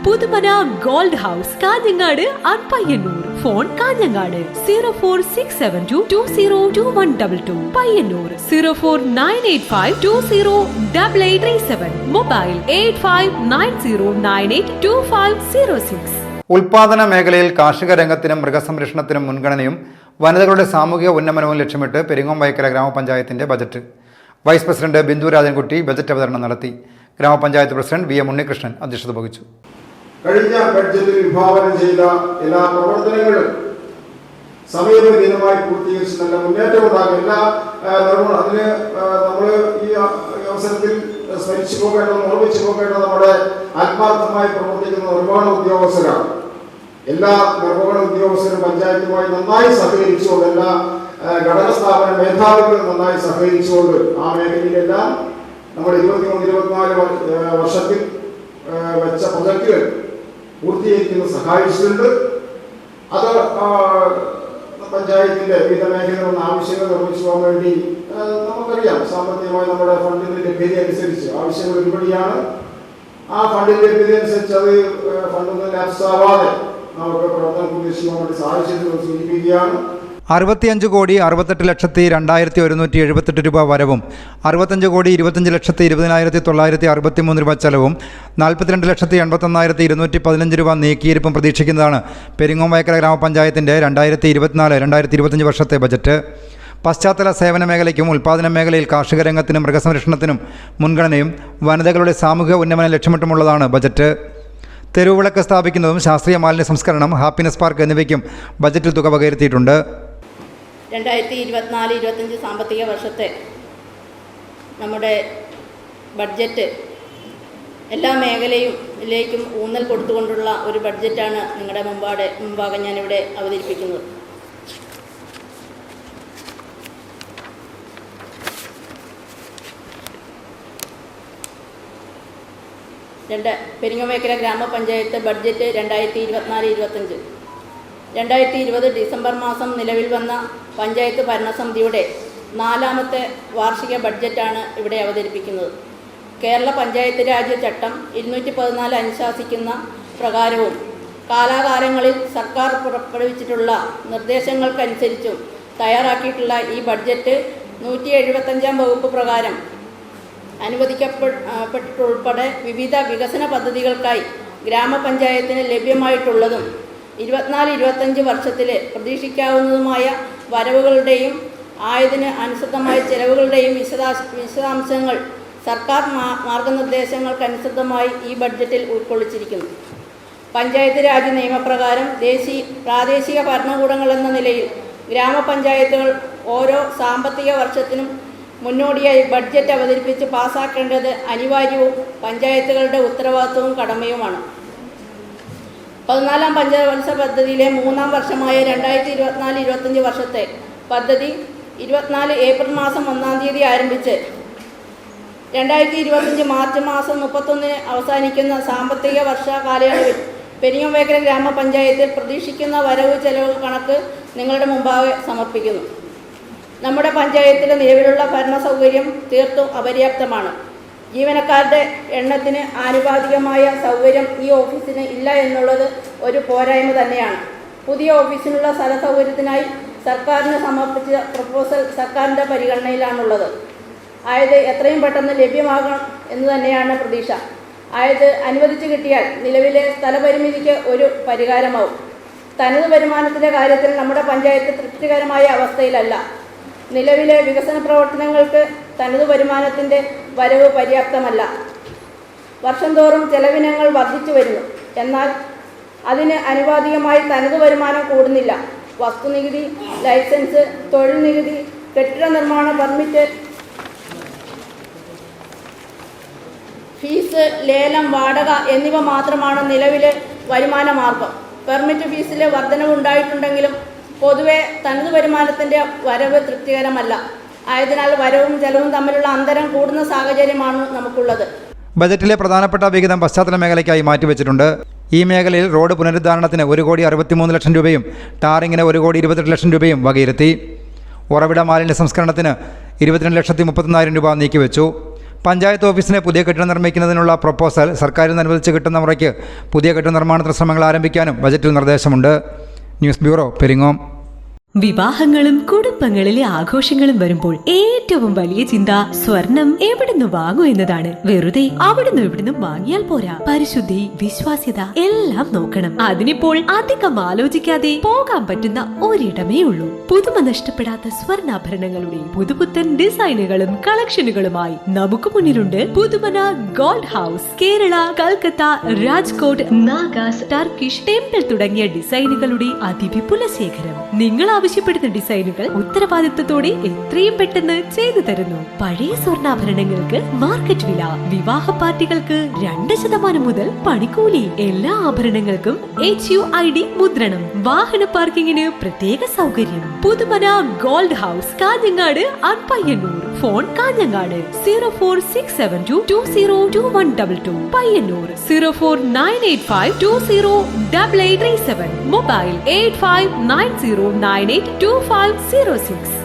Puthumana gold house Kanhangad and Payyanur. Phone Kanhangad 0467220222, Payyanur 04985208837, mobile 8590982506. ഉൽപാദന മേഖലയിൽ കാർഷിക രംഗത്തിനും മൃഗസംരക്ഷണത്തിനും മുൻഗണനയും വനിതകളുടെ സാമൂഹിക ഉന്നമനവും ലക്ഷ്യമിട്ട് പെരിങ്ങോം വൈക്കര ഗ്രാമപഞ്ചായത്തിന്റെ budget. Vice president Bindu Rajankutty budget അവതരണം നടത്തി. ഗ്രാമപഞ്ചായത്ത് പ്രസിഡന്റ് വി എം ഉണ്ണികൃഷ്ണൻ അധ്യക്ഷത വഹിച്ചു. കഴിഞ്ഞ ബഡ്ജറ്റിൽ വിഭാവനം ചെയ്ത എല്ലാ പ്രവർത്തനങ്ങളും സമയബന്ധിതമായി പൂർത്തീകരിച്ച് നല്ല മുന്നേറ്റം ഉണ്ടാകും. അതിന് നമ്മൾ ഈ അവസരത്തിൽ സ്മരിച്ചു പോകേണ്ടത്, ഓർമ്മിച്ചു പോകേണ്ടത് നമ്മുടെ ആത്മാർത്ഥമായി പ്രവർത്തിക്കുന്ന നിർവഹണ ഉദ്യോഗസ്ഥരാണ്. എല്ലാ നിർവഹണ ഉദ്യോഗസ്ഥരും പഞ്ചായത്തുമായി നന്നായി സഹകരിച്ചുകൊണ്ട്, എല്ലാ ഘടക സ്ഥാപന മേധാവികളും നന്നായി സഹകരിച്ചുകൊണ്ട് ആ മേഖലയിലെല്ലാം നമ്മൾ 23-24 വർഷത്തിൽ വെച്ച പ്രൊജക്റ്റുകൾ പൂർത്തീകരിക്കുന്ന സഹായിച്ചിട്ടുണ്ട്. അത് പഞ്ചായത്തിന്റെ വിവിധ മേഖലകളുടെ ആവശ്യങ്ങൾ നിർവഹിച്ചു പോകാൻ വേണ്ടി നമുക്കറിയാം, സാമ്പത്തികമായി നമ്മുടെ ഫണ്ടിന്റെ ലഭ്യത അനുസരിച്ച് ആവശ്യങ്ങൾ ഒരുപടിയാണ്. ആ ഫണ്ടിന്റെ ലഭ്യത അനുസരിച്ച് അത് ഫണ്ടൊന്നും ലാപ്സാവാതെ നമുക്ക് പ്രവർത്തനം ഉദ്ദേശിക്കാൻ വേണ്ടി സാധിച്ചത് സൂചിപ്പിക്കുകയാണ്. 65,68,2178 രൂപ വരവും 65,25,20,963 രൂപ ചെലവും 42,81,215 രൂപ നീക്കിയിരിപ്പും പ്രതീക്ഷിക്കുന്നതാണ് പെരിങ്ങോം വൈക്കര ഗ്രാമപഞ്ചായത്തിൻ്റെ 2024-2025 വർഷത്തെ ബജറ്റ്. പശ്ചാത്തല സേവന മേഖലയ്ക്കും ഉൽപ്പാദന മേഖലയിൽ കാർഷിക രംഗത്തിനും മൃഗസംരക്ഷണത്തിനും മുൻഗണനയും വനിതകളുടെ സാമൂഹിക ഉന്നമനം ലക്ഷ്യമിട്ടുമുള്ളതാണ് ബജറ്റ്. തെരുവുവിളക്ക് സ്ഥാപിക്കുന്നതും ശാസ്ത്രീയ മാലിന്യ സംസ്കരണം, ഹാപ്പിനെസ് പാർക്ക് എന്നിവയ്ക്കും ബജറ്റിൽ തുക വകയിരുത്തിയിട്ടുണ്ട്. 2024-25 സാമ്പത്തിക വർഷത്തെ നമ്മുടെ ബഡ്ജറ്റ് എല്ലാ മേഖലയിലേക്കും ഊന്നൽ കൊടുത്തുകൊണ്ടുള്ള ഒരു ബഡ്ജറ്റാണ് നിങ്ങളുടെ മുമ്പാകെ ഞാനിവിടെ അവതരിപ്പിക്കുന്നത്. പെരിങ്ങോം വൈക്കര ഗ്രാമപഞ്ചായത്ത് ബഡ്ജറ്റ് 2024-25. 2020 ഡിസംബർ മാസം നിലവിൽ വന്ന പഞ്ചായത്ത് ഭരണസമിതിയുടെ 4ാമത്തെ വാർഷിക ബഡ്ജറ്റാണ് ഇവിടെ അവതരിപ്പിക്കുന്നത്. കേരള പഞ്ചായത്ത് രാജ് ചട്ടം 214 അനുശാസിക്കുന്ന പ്രകാരവും കാലാകാലങ്ങളിൽ സർക്കാർ പുറപ്പെടുവിച്ചിട്ടുള്ള നിർദ്ദേശങ്ങൾക്കനുസരിച്ചും തയ്യാറാക്കിയിട്ടുള്ള ഈ ബഡ്ജറ്റ് 175 വകുപ്പ് പ്രകാരം അനുവദിക്കപ്പെട്ടിട്ടുൾപ്പെടെ വിവിധ വികസന പദ്ധതികൾക്കായി ഗ്രാമപഞ്ചായത്തിന് ലഭ്യമായിട്ടുള്ളതും 24-25 വർഷത്തിലെ പ്രതീക്ഷിക്കാവുന്നതുമായ വരവുകളുടെയും ആയതിന് അനുസൃതമായ ചെലവുകളുടെയും വിശദാംശങ്ങൾ സർക്കാർ മാർഗനിർദ്ദേശങ്ങൾക്കനുസൃതമായി ഈ ബഡ്ജറ്റിൽ ഉൾക്കൊള്ളിച്ചിരിക്കുന്നു. പഞ്ചായത്ത് രാജ് നിയമപ്രകാരം പ്രാദേശിക ഭരണകൂടങ്ങൾ എന്ന നിലയിൽ ഗ്രാമപഞ്ചായത്തുകൾ ഓരോ സാമ്പത്തിക വർഷത്തിനും മുന്നോടിയായി ബഡ്ജറ്റ് അവതരിപ്പിച്ച് പാസ്സാക്കേണ്ടത് അനിവാര്യവും പഞ്ചായത്തുകളുടെ ഉത്തരവാദിത്വവും കടമയുമാണ്. 14ാം പഞ്ചവത്സര പദ്ധതിയിലെ 3ാം വർഷമായ 2024-25 വർഷത്തെ പദ്ധതി 24 ഏപ്രിൽ മാസം 1-ാം തീയതി ആരംഭിച്ച് 2025 മാർച്ച് മാസം 31 അവസാനിക്കുന്ന സാമ്പത്തിക വർഷ കാലയളവിൽ പെരിങ്ങോം വൈക്കര ഗ്രാമപഞ്ചായത്തിൽ പ്രതീക്ഷിക്കുന്ന വരവ് ചെലവ് കണക്ക് നിങ്ങളുടെ മുമ്പാകെ സമർപ്പിക്കുന്നു. നമ്മുടെ പഞ്ചായത്തിലെ നിലവിലുള്ള ഭരണ സൗകര്യം തീർത്തും അപര്യാപ്തമാണ്. ജീവനക്കാരുടെ എണ്ണത്തിന് ആനുപാതികമായ സൗകര്യം ഈ ഓഫീസിന് ഇല്ല എന്നുള്ളത് ഒരു പോരായ്മ തന്നെയാണ്. പുതിയ ഓഫീസിനുള്ള സ്ഥല സൗകര്യത്തിനായി സർക്കാരിന് സമർപ്പിച്ച പ്രപ്പോസൽ സർക്കാരിൻ്റെ പരിഗണനയിലാണുള്ളത്. ആയത് എത്രയും പെട്ടെന്ന് ലഭ്യമാകണം എന്ന് തന്നെയാണ് പ്രതീക്ഷ. ആയത് അനുവദിച്ചു കിട്ടിയാൽ നിലവിലെ സ്ഥലപരിമിതിക്ക് ഒരു പരിഹാരമാവും. തനത് വരുമാനത്തിൻ്റെ കാര്യത്തിൽ നമ്മുടെ പഞ്ചായത്ത് തൃപ്തികരമായ അവസ്ഥയിലല്ല. നിലവിലെ വികസന പ്രവർത്തനങ്ങൾക്ക് തനത് വരുമാനത്തിൻ്റെ വരവ് പര്യാപ്തമല്ല. വർഷം തോറും ചെലവിനങ്ങൾ വർദ്ധിച്ചു വരുന്നു. എന്നാൽ അതിന് അനുപാതികമായി തനത് വരുമാനം കൂടുന്നില്ല. വസ്തുനികുതി, ലൈസൻസ്, തൊഴിൽ നികുതി, കെട്ടിട നിർമ്മാണ പെർമിറ്റ്, ഫീസ്, ലേലം, വാടക എന്നിവ മാത്രമാണ് നിലവിലെ വരുമാന മാർഗം. പെർമിറ്റ് ഫീസിലെ വർധനവുണ്ടായിട്ടുണ്ടെങ്കിലും പൊതുവെ തനത് വരുമാനത്തിൻ്റെ വരവ് തൃപ്തികരമല്ല. ആയതിനാൽ വരവും ചെലവും തമ്മിലുള്ള അന്തരം കൂടുന്ന സാഹചര്യമാണ് നമുക്കുള്ളത്. ബജറ്റിലെ പ്രധാനപ്പെട്ട വിഹിതം പശ്ചാത്തല മേഖലയ്ക്കായി മാറ്റിവെച്ചിട്ടുണ്ട്. ഈ മേഖലയിൽ റോഡ് പുനരുദ്ധാരണത്തിന് 1,63,00,000 രൂപയും ടാറിങ്ങിന് 1,28,00,000 രൂപയും വകയിരുത്തി. ഉറവിട മാലിന്യ സംസ്കരണത്തിന് 22,31,000 രൂപ നീക്കിവെച്ചു. പഞ്ചായത്ത് ഓഫീസിന് പുതിയ കെട്ടിടം നിർമ്മിക്കുന്നതിനുള്ള പ്രപ്പോസൽ സർക്കാരിൽ നിന്ന് അനുവദിച്ച് കിട്ടുന്ന മുറയ്ക്ക് പുതിയ കെട്ടിട നിർമ്മാണത്തിന് ശ്രമങ്ങൾ ആരംഭിക്കാനും ബജറ്റിൽ നിർദ്ദേശമുണ്ട്. News bureau, Peringome. വിവാഹങ്ങളും കുടുംബങ്ങളിലെ ആഘോഷങ്ങളും വരുമ്പോൾ ഏറ്റവും വലിയ ചിന്ത സ്വർണം എവിടുന്ന് വാങ്ങൂ എന്നതാണ്. വെറുതെ അവിടുന്ന് ഇവിടുന്ന് വാങ്ങിയാൽ പോരാ, പരിശുദ്ധി, വിശ്വാസ്യത എല്ലാം നോക്കണം. അതിനിപ്പോൾ അധികം ആലോചിക്കാതെ പോകാൻ പറ്റുന്ന ഒരിടമേ ഉള്ളൂ. പുതുമ നഷ്ടപ്പെടാത്ത സ്വർണ്ണാഭരണങ്ങളുടെ പുതുപുത്തൻ ഡിസൈനുകളും കളക്ഷനുകളുമായി നമുക്ക് മുന്നിലുണ്ട് Puthumana gold house. Kerala, Calcutta, Rajkot, Nagas, Turkish, temple തുടങ്ങിയ ഡിസൈനുകളുടെ അതിവിപുല ശേഖരം. നിങ്ങൾ ആവശ്യപ്പെടുന്ന ഡിസൈനുകൾ ഉത്തരവാദിത്തത്തോടെ എത്രയും പെട്ടെന്ന് ചെയ്തു തരുന്നു. പഴയ സ്വർണ്ണാഭരണങ്ങൾക്ക് മാർക്കറ്റ് വില, വിവാഹ പാർട്ടികൾക്ക് 2% മുതൽ പണിക്കൂലി. എല്ലാ ആഭരണങ്ങൾക്കും HUID മുദ്രണം, വാഹന പാർക്കിങ്ങിന് പ്രത്യേക സൗകര്യം. Puthumana gold house, Kanhangad, Payyanur. Phone Kanhangad 046722022122, Payyanur 04985208837, mobile 8590982506.